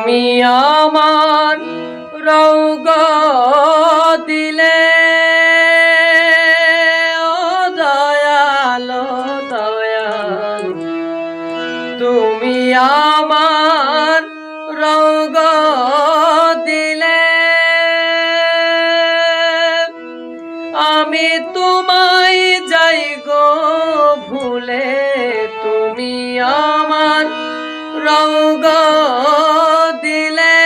তুমি আমার রৌগ দিলে ও দয়াল দয়াল, তুমি আমার রৌগ দিলে আমি তোমায় যাই গো ভুলে। তুমি আমার রৌগ দিলে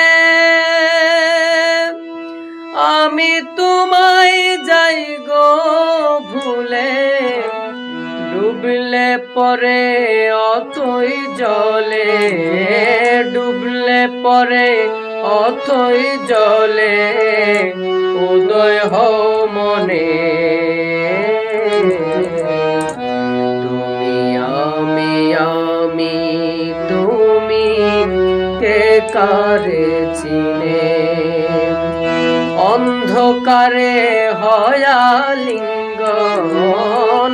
আমি তোমায় যাই গো ভুলে। ডুবলে পরে অতই জলে, ডুবলে পরে অতই জলে, উদয় হও মনে। তুমি আমি তুমি কে কারে চিনে, অন্ধকারে হয়া লিঙ্গন,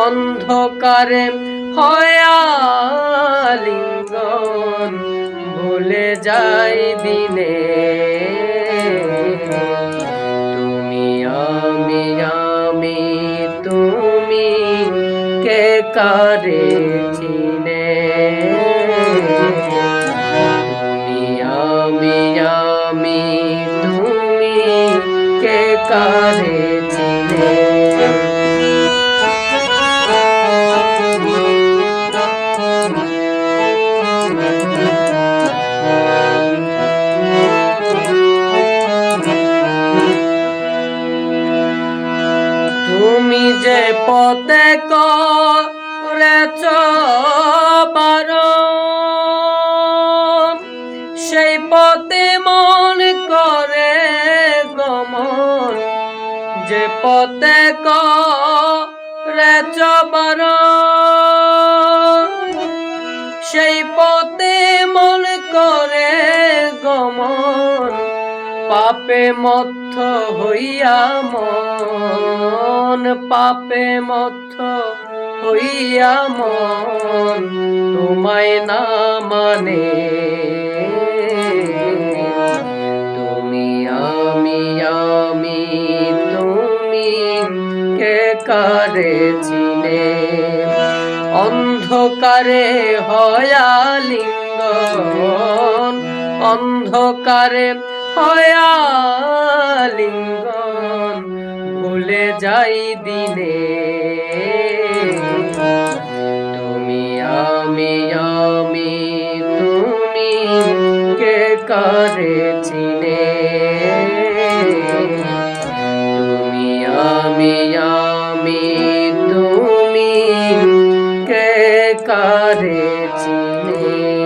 অন্ধকারে হয়া লিঙ্গন, ভুলে যাই দিনে। তুমি আমি তুমি কে কারে চিনে, তুমি আমি তুমি কে কারে চিনে। তুমি যে পথে করেছ বারণ, সেই পথে মন করে গমন, যে পথে করেছ বারণ, সেই পথে মন করে গমন। পাপে মত্ত হইয়া মন, পাপে মত্ত হইয়া মন, তোমায় না মানে। তুমি আমি তুমি কে কারে চিনে, অন্ধকারে হয়া লিঙ্গন, অন্ধকারে হয়া লিঙ্গন, ভুলে যাই দিনে। তুমি আমি তুমি কে কারে চিনে, তুমি আমি তুমি কে কারে চিনে।